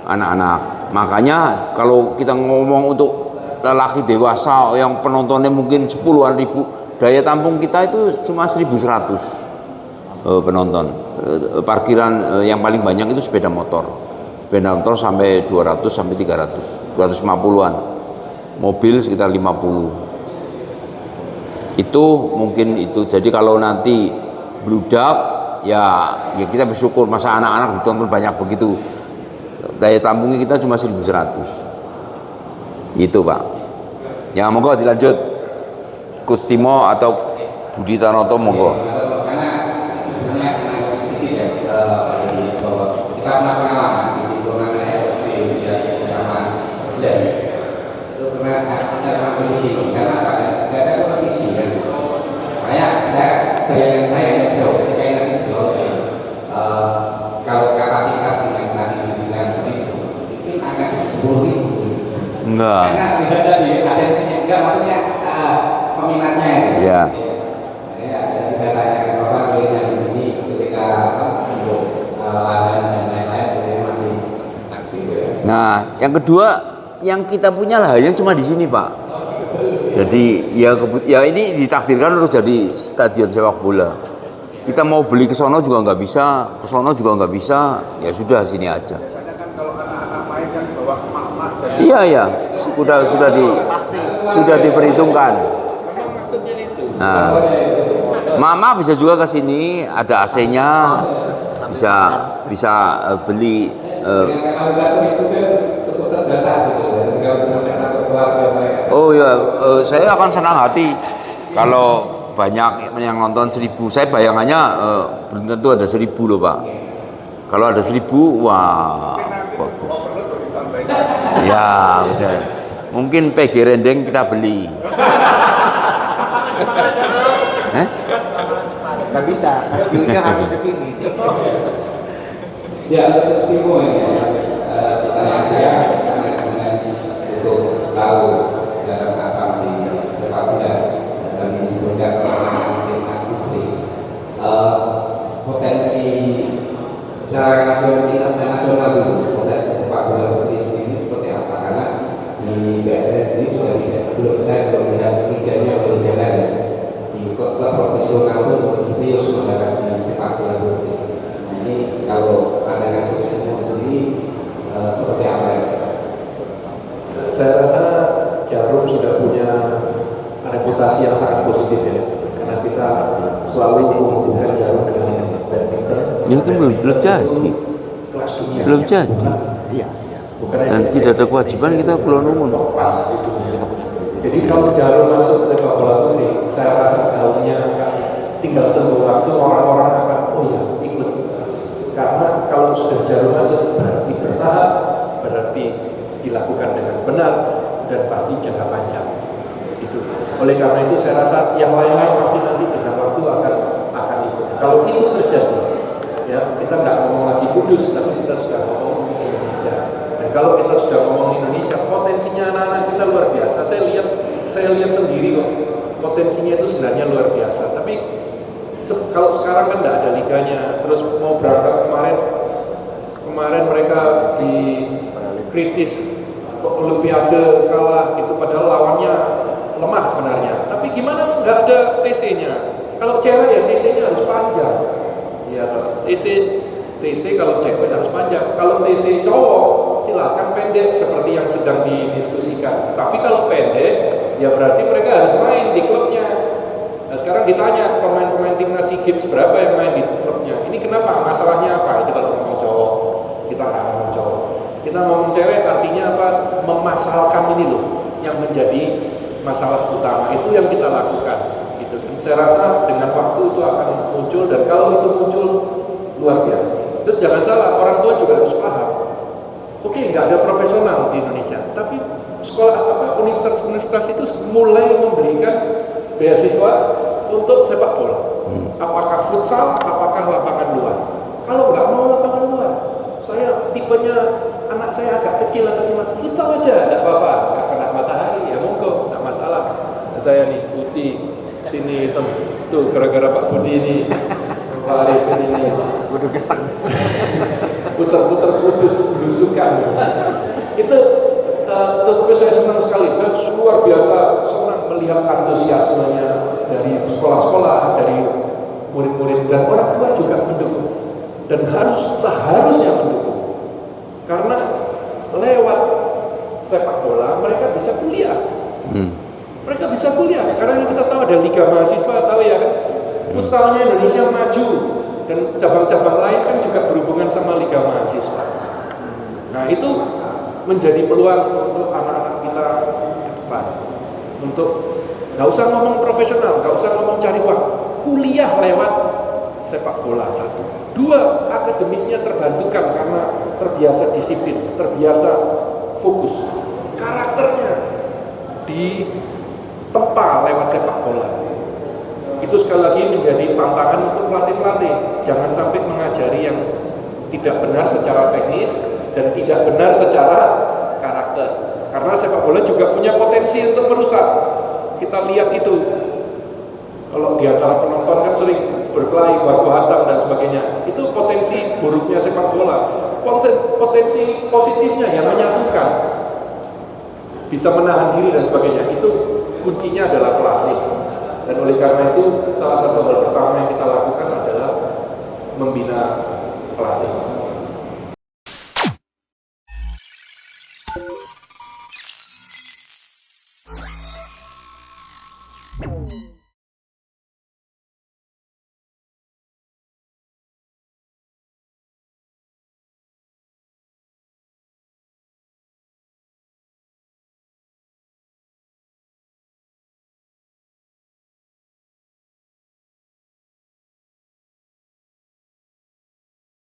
anak-anak. Makanya kalau kita ngomong untuk lelaki dewasa yang penontonnya mungkin 10-an ribu, daya tampung kita itu cuma 1.100 penonton. Parkiran yang paling banyak itu sepeda motor sampai 200 sampai 300, 250-an, mobil sekitar 50. Itu mungkin itu. Jadi kalau nanti bludak ya kita bersyukur, masa anak-anak ditonton banyak begitu. Daya tampungnya kita cuma 1.100. Itu Pak. Ya monggo dilanjut. Coach Timo atau Budi Tanoto monggo. Karena sebenarnya senang sedikit ya bahwa kita pernah pengalaman di turnamen AFC usia bersama 11. Itu pernah ada kompetisi karena nggak ada kompetisi kan. Makanya bayangan saya ketika nanti di laut kalau kapasitas yang tadi dibilang itu akan 10.000. Enggak. Karena tidak ada di atensinya, enggak maksudnya peminatnya ya. Ya, jadi saya tanya ke Bapak belinya di sini ketika untuk lahan dan lain-lain masih aksi ya. Nah, yang kedua yang kita punya lahan cuma di sini Pak. Jadi ya ini ditakdirkan harus jadi stadion sepak bola. Kita mau beli ke sono juga nggak bisa, ke sono juga nggak bisa, ya sudah sini aja. Biasanya kan kalau anak-anak main kan bawa emak-emak dan Iya, sudah diperhitungkan. Nah, mama bisa juga ke sini, ada AC-nya, bisa beli. Dengan 16.000 kan cukup terbatas gitu, nggak bisa sampai satu keluarga mereka. Oh ya, saya akan senang hati kalau banyak yang nonton 1.000. Saya bayangannya belum tentu ada 1.000 loh Pak. Kalau ada 1.000, wah bagus. Ya udah, mungkin PG Rendeng kita beli. Nggak bisa, hasilnya harus ke sini. Ya, Timo ini pertanyaan saya terkait dengan untuk tahu dalam asam di sepak bola dan disebutkan oleh Timnas Putri potensi secara nasional dulu potensi sepak bola putri sendiri seperti apa? Karena di PSSI sudah saya belum melihat liganya belum jalan di klub profesional pun serius menghadapi sepak bola putri. Ini kalau pandangan Coach Timo sendiri seperti apa ya? Saya rasa Jarum sudah punya reputasi yang sangat positif ya, karena kita selalu menghubungkan Jarum dengan badminton. Ya kan belum jadi, Kelas dunia. belum jadi. Iya. Dan tidak ada kewajiban kita pulau nuwun. Jadi kalau Jarum masuk sepak bola putri, saya rasa gaungnya akan tinggal tunggu waktu, orang-orang akan ikut. Karena kalau sudah Jarum masuk berarti bertahap, berarti dilakukan dengan benar dan pasti jangka panjang. Itu. Oleh karena itu saya rasa yang lain-lain pasti nanti dengan waktu akan ikut. Kalau itu terjadi, ya kita nggak ngomong lagi Kudus, tapi kita sudah ngomong Indonesia. Dan kalau kita sudah ngomong Indonesia, potensinya anak-anak kita luar biasa. Saya lihat sendiri kok, potensinya itu sebenarnya luar biasa. Tapi kalau sekarang kan tidak ada liganya, terus mau berangkat kemarin mereka dikritis Olimpiade kalah itu padahal lawannya lemah sebenarnya. Tapi gimana nggak ada TC-nya? Kalau cewek ya TC-nya harus panjang. Iya toh. TC kalau cewek harus panjang. Kalau TC cowok silakan pendek seperti yang sedang didiskusikan. Tapi kalau pendek ya berarti mereka harus main di klubnya. Nah sekarang ditanya pemain-pemain timnas SEA Games berapa yang main di klubnya? Ini kenapa? Masalahnya apa? Itu kalau ngomong cowok, kita nggak ngomong cowok. Kita ngomong cewek artinya apa? Memasalkan ini loh, yang menjadi masalah utama. Itu yang kita lakukan. Gitu. Dan saya rasa dengan waktu itu akan muncul dan kalau itu muncul luar biasa. Terus jangan salah, orang tua juga harus paham. Oke, nggak ada profesional di Indonesia, tapi sekolah universitas itu mulai memberikan beasiswa untuk sepak bola. Apakah futsal, apakah lapangan luar. Kalau nggak mau lapangan luar, saya tipenya anak saya agak kecil atau cuma futsal aja, tidak apa-apa, nggak kena matahari, ya monggo, nggak masalah. Nah, saya nih putih, sini hitam, tuh gara-gara Pak Budi ini, Pak Arifin ini, Kudu gesang. puter-puter kudus belusukan. Itu tetapi saya senang sekali, saya luar biasa senang melihat antusiasmenya dari sekolah-sekolah, dari murid-murid dan orang tua juga mendukung dan seharusnya mendukung karena lewat sepak bola mereka bisa kuliah. Mereka bisa kuliah. Sekarang yang kita tahu ada Liga Mahasiswa, tahu ya kan? Futsalnya Indonesia maju dan cabang-cabang lain kan juga berhubungan sama Liga Mahasiswa. Nah itu menjadi peluang untuk anak-anak kita ke depan. Untuk nggak usah ngomong profesional, nggak usah ngomong cari uang, kuliah lewat sepak bola satu. Dua, akademisnya terbantukan karena terbiasa disiplin, terbiasa fokus. Karakternya ditempa lewat sepak bola. Itu sekali lagi menjadi tantangan untuk pelatih-pelatih. Jangan sampai mengajari yang tidak benar secara teknis dan tidak benar secara karakter. Karena sepak bola juga punya potensi untuk merusak. Kita lihat itu. Kalau di antara penonton kan sering berkelahi, baku hantam dan sebagainya. Itu potensi buruknya sepak bola. Potensi positifnya yang menyatukan, bisa menahan diri dan sebagainya. Itu kuncinya adalah pelatih. Dan oleh karena itu salah satu hal pertama yang kita lakukan adalah membina pelatih.